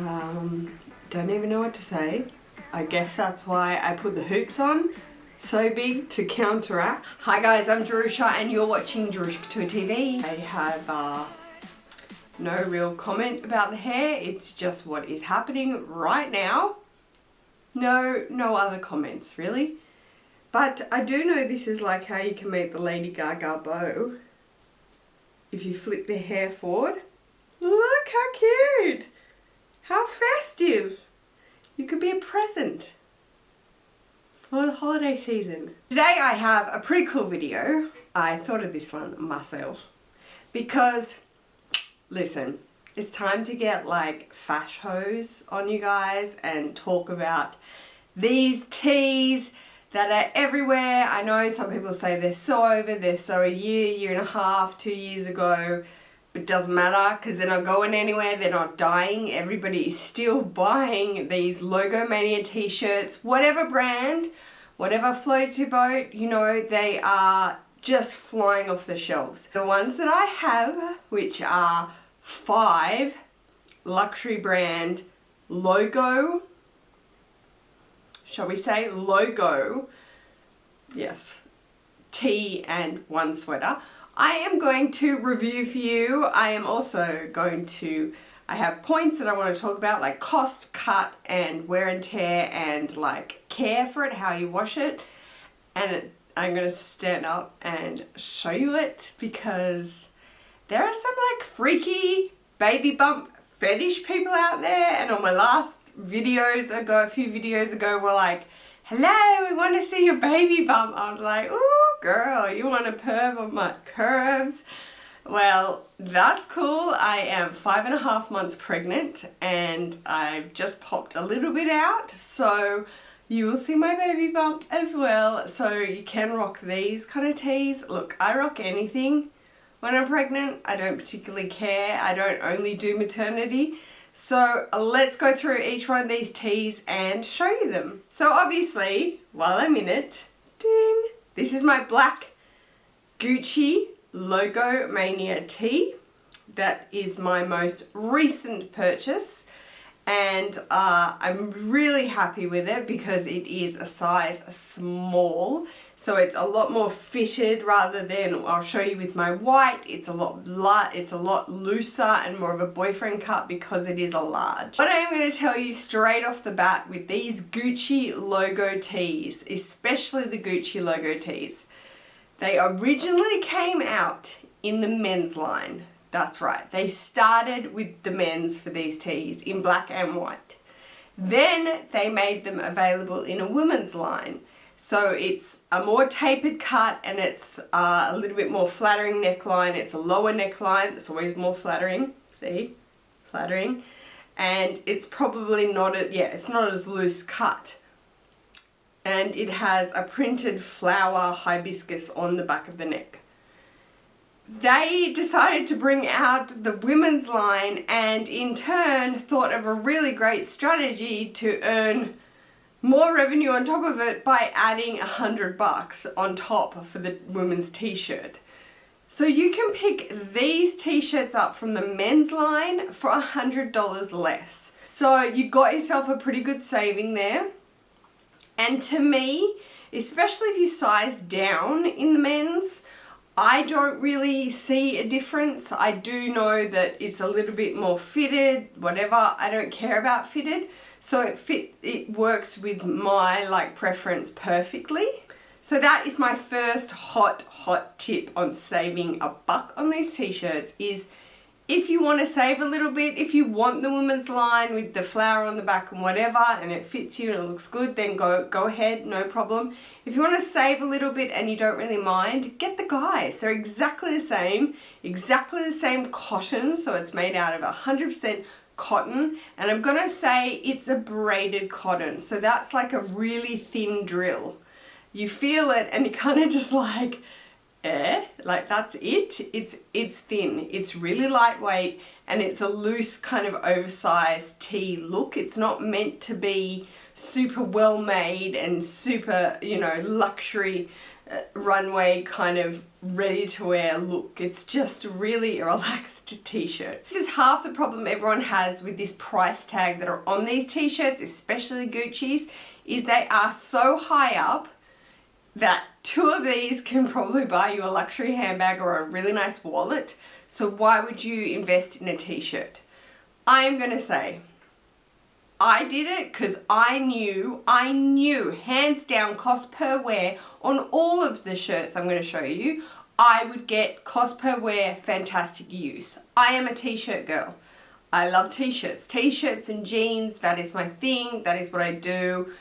Don't even know what to say. I guess that's why I put the hoops on so big to counteract. Hi guys, I'm Jerusha and you're watching Jerusha Couture TV. I have no real comment about the hair. It's just what is happening right now. No other comments really. But I do know this is like how you can make the Lady Gaga bow. If you flip the hair forward. Look how cute! How festive! You could be a present for the holiday season. Today I have a pretty cool video. I thought of this one myself because, listen, it's time to get like fash hose on you guys and talk about these teas that are everywhere. I know some people say they're so over, they're so a year and a half, 2 years ago, but it doesn't matter because they're not going anywhere, they're not dying. Everybody is still buying these Logo Mania t-shirts, whatever brand, whatever floats your boat, you know, they are just flying off the shelves. The ones that I have, which are 5 luxury brand logo, shall we say logo, yes, tee and 1 sweater, I am going to review for you. I am also going to, I have points that I want to talk about like cost, cut and wear and tear and like care for it, how you wash it. And I'm going to stand up and show you it because there are some like freaky baby bump fetish people out there. And on my last videos ago, a few videos ago, were like, hello, we want to see your baby bump. I was like, ooh girl, you want a perv on my curves? Well, that's cool. I am 5.5 months pregnant and I've just popped a little bit out, so you will see my baby bump as well. So you can rock these kind of tees. Look, I rock anything when I'm pregnant. I don't particularly care. I don't only do maternity. So let's go through each one of these tees and show you them. So obviously, while I'm in it, ding, this is my black Gucci Logo Mania tee. That is my most recent purchase and I'm really happy with it because it is a size small, so it's a lot more fitted rather than, I'll show you with my white, it's a lot looser and more of a boyfriend cut because it is a large. But I am going to tell you straight off the bat with these Gucci logo tees, especially the Gucci logo tees, they originally came out in the men's line. That's right, they started with the men's for these tees in black and white. Then they made them available in a women's line. So it's a more tapered cut and it's a little bit more flattering neckline. It's a lower neckline, it's always more flattering, see, flattering. And it's probably not, it's not as loose cut. And it has a printed flower hibiscus on the back of the neck. They decided to bring out the women's line and in turn thought of a really great strategy to earn more revenue on top of it by adding $100 on top for the women's t-shirt. So you can pick these t-shirts up from the men's line for $100 less. So you got yourself a pretty good saving there. And to me, especially if you size down in the men's, I don't really see a difference. I do know that it's a little bit more fitted, whatever. I don't care about fitted. So it works with my like preference perfectly. So that is my first hot tip on saving $1 on these t-shirts is if you want to save a little bit, if you want the women's line with the flower on the back and whatever, and it fits you and it looks good, then go ahead, no problem. If you want to save a little bit and you don't really mind, get the guys. They're exactly the same cotton, so it's made out of 100% cotton, and I'm gonna say it's a braided cotton, so that's like a really thin drill. You feel it and you kind of just like, like that's it. It's thin, it's really lightweight, and it's a loose kind of oversized tee look. It's not meant to be super well made and super, you know, luxury runway kind of ready to wear look. It's just really a relaxed t-shirt. This is half the problem everyone has with this price tag that are on these t-shirts, especially Gucci's, is they are so high up that 2 of these can probably buy you a luxury handbag or a really nice wallet. So why would you invest in a t-shirt? I am going to say, I did it because I knew hands down cost per wear on all of the shirts I'm going to show you, I would get cost per wear fantastic use. I am a t-shirt girl. I love t-shirts. T-shirts and jeans, that is my thing. That is what I do.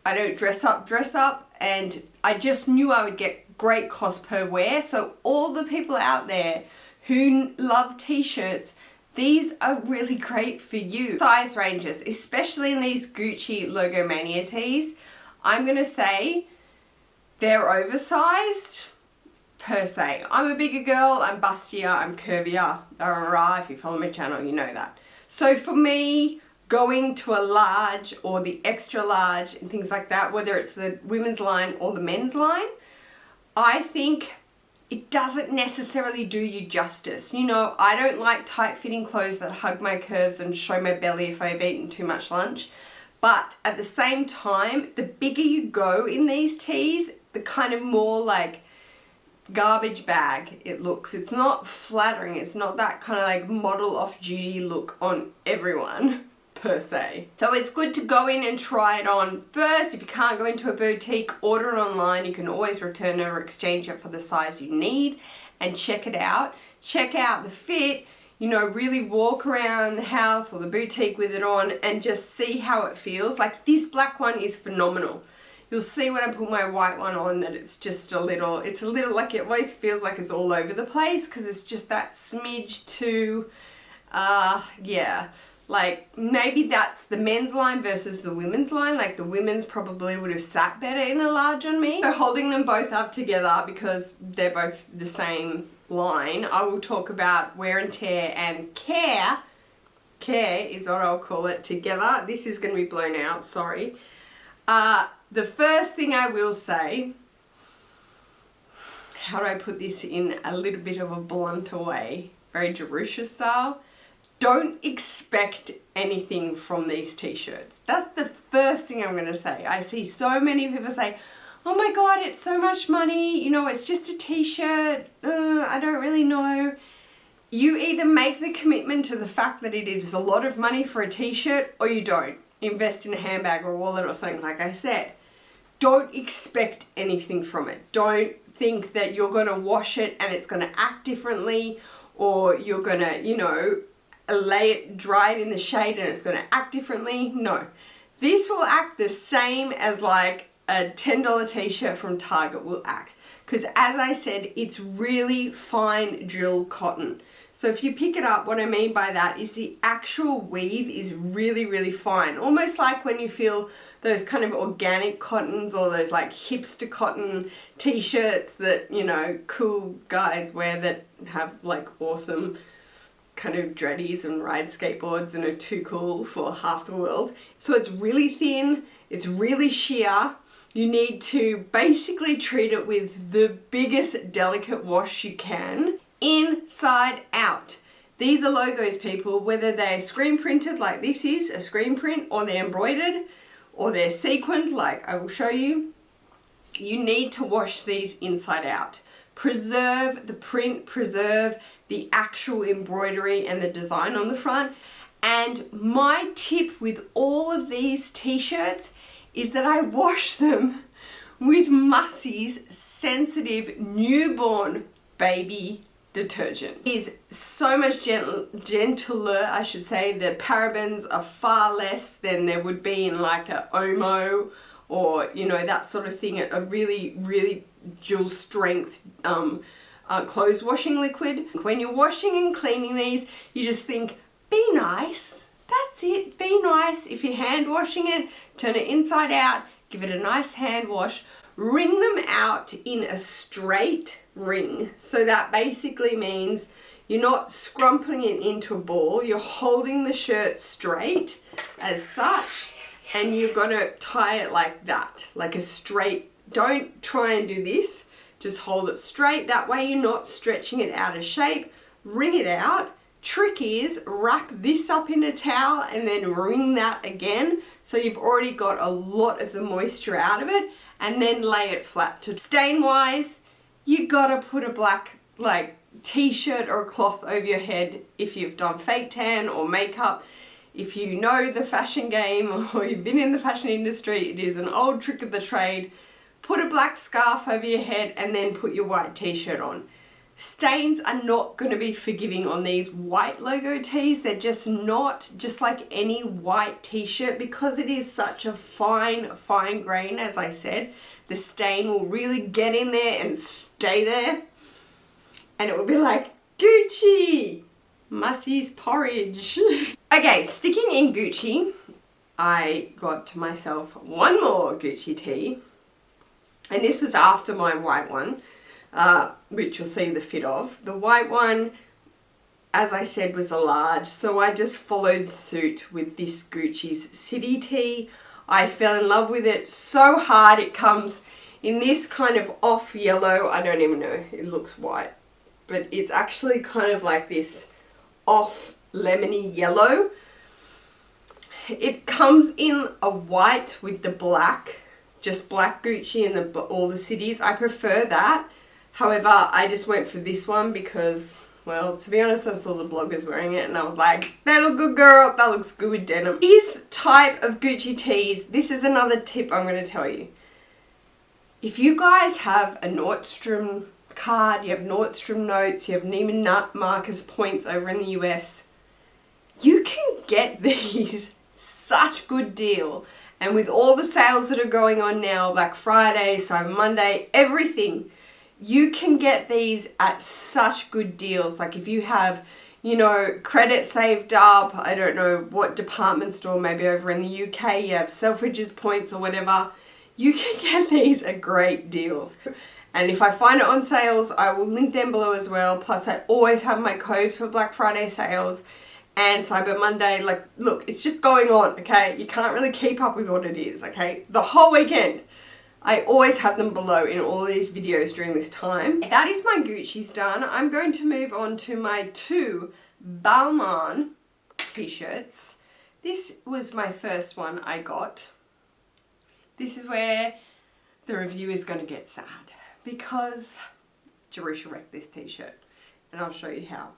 I don't dress up, and I just knew I would get great cost per wear. So all the people out there who love t-shirts, these are really great for you. Size ranges, especially in these Gucci Logo Mania tees, I'm going to say they're oversized per se. I'm a bigger girl, I'm bustier, I'm curvier. If you follow my channel, you know that. So for me, going to a large or the extra large and things like that, whether it's the women's line or the men's line, I think it doesn't necessarily do you justice. You know, I don't like tight-fitting clothes that hug my curves and show my belly if I've eaten too much lunch. But at the same time, the bigger you go in these tees, the kind of more like garbage bag it looks. It's not flattering. It's not that kind of like model off-duty look on everyone per se. So it's good to go in and try it on first. If you can't go into a boutique, order it online. You can always return it or exchange it for the size you need and check it out. Check out the fit, you know, really walk around the house or the boutique with it on and just see how it feels. Like this black one is phenomenal. You'll see when I put my white one on that it's just it's a little like it always feels like it's all over the place because it's just that smidge too, yeah. Like maybe that's the men's line versus the women's line. Like the women's probably would have sat better in a large on me. So holding them both up together because they're both the same line, I will talk about wear and tear and care. Care is what I'll call it together. This is going to be blown out, sorry. The first thing I will say, how do I put this in a little bit of a blunter way? Very Jerusha style. Don't expect anything from these t-shirts. That's the first thing I'm going to say. I see so many people say, oh my God, it's so much money. You know, it's just a t-shirt. I don't really know. You either make the commitment to the fact that it is a lot of money for a t-shirt or you don't. Invest in a handbag or a wallet or something like I said. Don't expect anything from it. Don't think that you're going to wash it and it's going to act differently, or you're going to, you know, dry it in the shade and it's going to act differently. No, this will act the same as like a $10 t-shirt from Target will act, because as I said, it's really fine drill cotton. So if you pick it up, what I mean by that is the actual weave is really, really fine. Almost like when you feel those kind of organic cottons or those like hipster cotton t-shirts that, you know, cool guys wear that have like awesome kind of dreadies and ride skateboards and are too cool for half the world. So it's really thin, it's really sheer. You need to basically treat it with the biggest delicate wash you can, inside out. These are logos, people, whether they're screen printed like this is a screen print, or they're embroidered, or they're sequined like I will show you. You need to wash these inside out. Preserve the print, preserve the actual embroidery and the design on the front. And my tip with all of these t-shirts is that I wash them with Mussie's sensitive newborn baby detergent. It is so much gentler, I should say. The parabens are far less than there would be in like a Omo or, you know, that sort of thing. A really, really dual strength clothes washing liquid. When you're washing and cleaning these, you just think, be nice. That's it, be nice. If you're hand washing it, turn it inside out, give it a nice hand wash. Wring them out in a straight ring. So that basically means you're not scrumpling it into a ball, you're holding the shirt straight as such, and you're gonna tie it like that, like a straight. Don't try and do this, Just hold it straight. That way you're not stretching it out of shape. Wring it out. Trick is wrap this up in a towel and then wring that again. So you've already got a lot of the moisture out of it, and then lay it flat. To stain wise, you gotta put a black t-shirt or a cloth over your head if you've done fake tan or makeup. If you know the fashion game or you've been in the fashion industry, it is an old trick of the trade. Put a black scarf over your head and then put your white t-shirt on. Stains are not going to be forgiving on these white logo tees. They're just not, just like any white t-shirt, because it is such a fine grain, as I said. The stain will really get in there and stay there. And it will be like, Gucci, Mussie's porridge. Okay, sticking in Gucci, I got to myself one more Gucci tee. And this was after my white one, which you'll see the fit of. The white one, as I said, was a large, so I just followed suit with this Gucci's City tee. I fell in love with it so hard. It comes in this kind of off yellow. I don't even know, it looks white, but it's actually kind of like this off lemony yellow. It comes in a white with the black. Just black Gucci and all the cities. I prefer that. However, I just went for this one because, well, to be honest, I saw the bloggers wearing it and I was like, they look good, girl. That looks good with denim. These type of Gucci tees, this is another tip I'm going to tell you. If you guys have a Nordstrom card, you have Nordstrom notes, you have Neiman Marcus points over in the US, you can get these such good deal. And with all the sales that are going on now, Black Friday, Cyber Monday, everything, you can get these at such good deals. Like if you have, you know, credit saved up, I don't know what department store, maybe over in the UK, you have Selfridges points or whatever, you can get these at great deals. And if I find it on sales, I will link them below as well. Plus I always have my codes for Black Friday sales and Cyber Monday. Like, look, it's just going on, okay? You can't really keep up with what it is, okay? The whole weekend. I always have them below in all these videos during this time. That is my Gucci's done. I'm going to move on to my two Belmont t-shirts. This was my first one I got. This is where the review is going to get sad because Jerusha wrecked this t-shirt, and I'll show you how.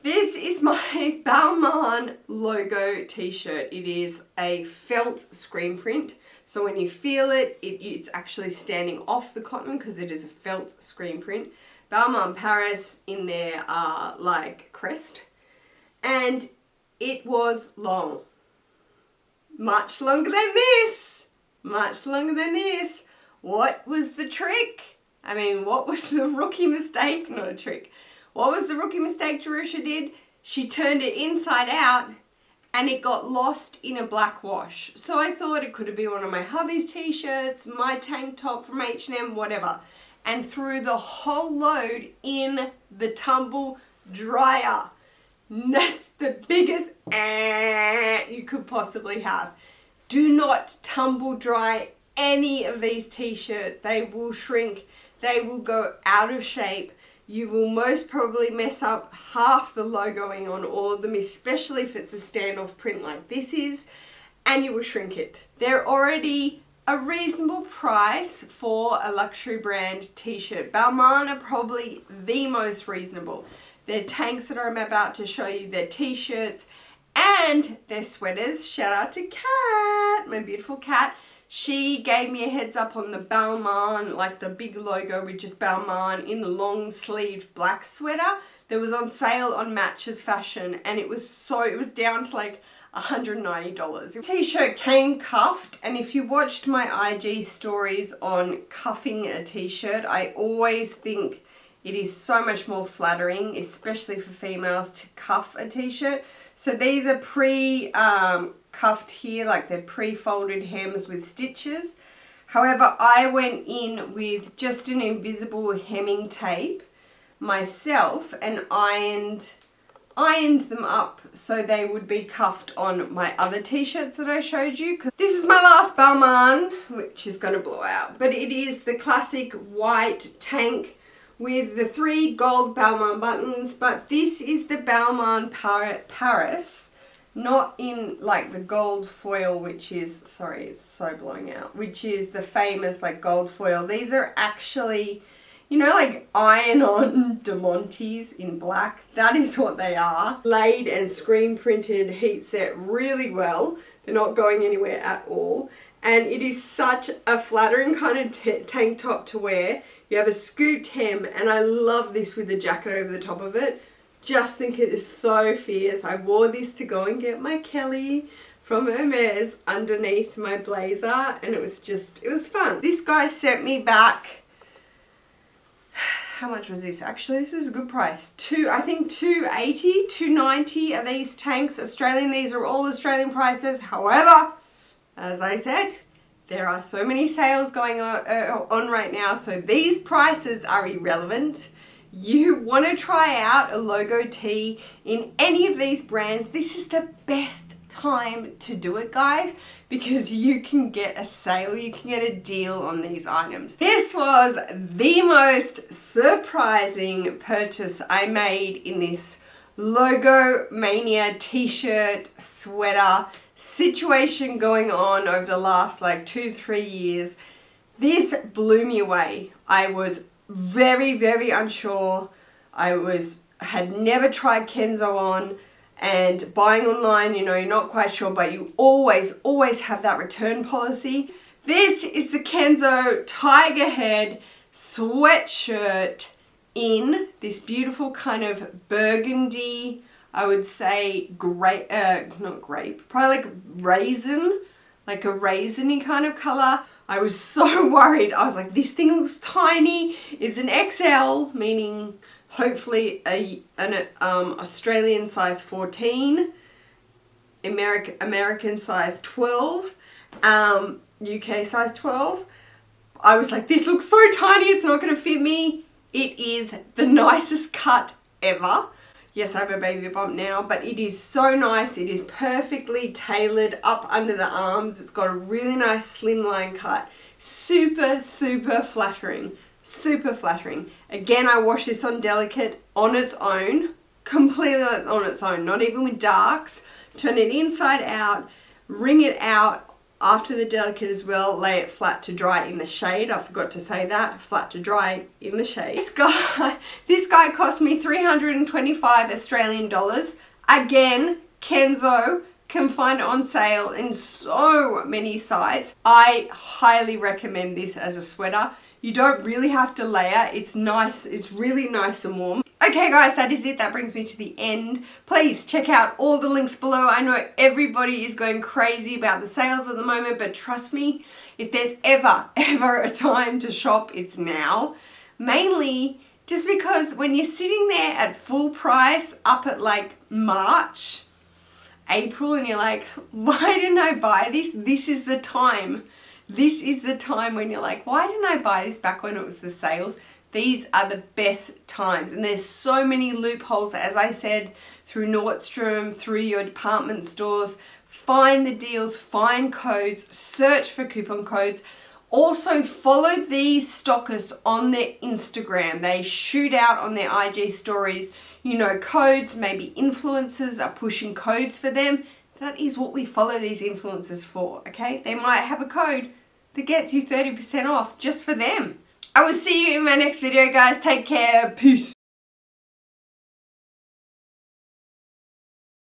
This is my Belmont logo t-shirt. It is a felt screen print. So when you feel it, it's actually standing off the cotton because it is a felt screen print. Belmont Parrot in their like crest. And it was long. Much longer than this. Much longer than this. What was the trick? I mean, what was the rookie mistake? Not a trick. What was the rookie mistake Jerusha did? She turned it inside out and it got lost in a black wash. So I thought it could have been one of my hubby's t-shirts, my tank top from H&M, whatever. And threw the whole load in the tumble dryer. That's the biggest you could possibly have. Do not tumble dry any of these t-shirts. They will shrink. They will go out of shape. You will most probably mess up half the logoing on all of them, especially if it's a standoff print like this is, and you will shrink it. They're already a reasonable price for a luxury brand t-shirt. Belmont are probably the most reasonable. Their tanks that I'm about to show you, their t-shirts, and their sweaters. Shout out to Kat, my beautiful cat. She gave me a heads up on the Belmont, like the big logo with just Belmont in the long sleeved black sweater that was on sale on Matches Fashion, and it was down to like $190. The t-shirt came cuffed, and if you watched my IG stories on cuffing a t-shirt, I always think it is so much more flattering, especially for females, to cuff a t-shirt. So these are cuffed here, like they're pre-folded hems with stitches. However, I went in with just an invisible hemming tape myself and ironed ironed them up so they would be cuffed on my other t-shirts that I showed you. This is my last Belmont, which is going to blow out, but it is the classic white tank with the 3 gold Belmont buttons, but this is the Belmont Parrot Paris, not in like the gold foil, which is, sorry, it's so blowing out, which is the famous like gold foil. These are actually, you know, like iron-on DeMontes in black. That is what they are. Laid and screen printed, heat set really well. They're not going anywhere at all. And it is such a flattering kind of tank top to wear. You have a scooped hem, and I love this with the jacket over the top of it. Just think it is so fierce. I wore this to go and get my Kelly from Hermes underneath my blazer, and it was fun. This guy sent me back, how much was this? Actually, this is a good price. I think $280, $290 are these tanks. Australian, these are all Australian prices. However, as I said, there are so many sales going on right now, so these prices are irrelevant. You want to try out a logo tee in any of these brands, this is the best time to do it, guys, because you can get a sale, you can get a deal on these items. This was the most surprising purchase I made in this logo mania t-shirt, sweater situation going on over the last like 2-3 years. This blew me away. I was very, very unsure. I had never tried Kenzo on, and buying online, you know, you're not quite sure, but you always have that return policy. This is the Kenzo Tiger Head sweatshirt in this beautiful kind of burgundy, I would say not grape, probably like raisin, like a raisiny kind of color. I was so worried. I was like, this thing looks tiny. It's an XL, meaning hopefully an Australian size 14, American size 12, UK size 12. I was like, this looks so tiny, it's not going to fit me. It is the nicest cut ever. Yes, I have a baby bump now, but it is so nice. It is perfectly tailored up under the arms. It's got a really nice slimline cut. Super, super flattering. Super flattering. Again, I washed this on delicate on its own. Completely on its own. Not even with darks. Turn it inside out. Wring it out after the delicate as well. Lay it flat to dry in the shade. I forgot to say that. Flat to dry in the shade. This guy cost me 325 Australian dollars. Again, Kenzo can find it on sale in so many sites. I highly recommend this as a sweater. You don't really have to layer. It's nice. It's really nice and warm. Okay guys, that is it. That brings me to the end. Please check out all the links below. I know everybody is going crazy about the sales at the moment, but trust me, if there's ever a time to shop, it's now. Mainly just because when you're sitting there at full price up at like March, April, and you're like, why didn't I buy this? This is the time. This is the time when you're like, why didn't I buy this back when it was the sales? These are the best times, and there's so many loopholes, as I said, through Nordstrom, through your department stores. Find the deals, find codes, search for coupon codes. Also follow these stockists on their Instagram. They shoot out on their IG stories, you know, codes. Maybe influencers are pushing codes for them. That is what we follow these influencers for, okay? They might have a code that gets you 30% off just for them. I will see you in my next video, guys. Take care. Peace.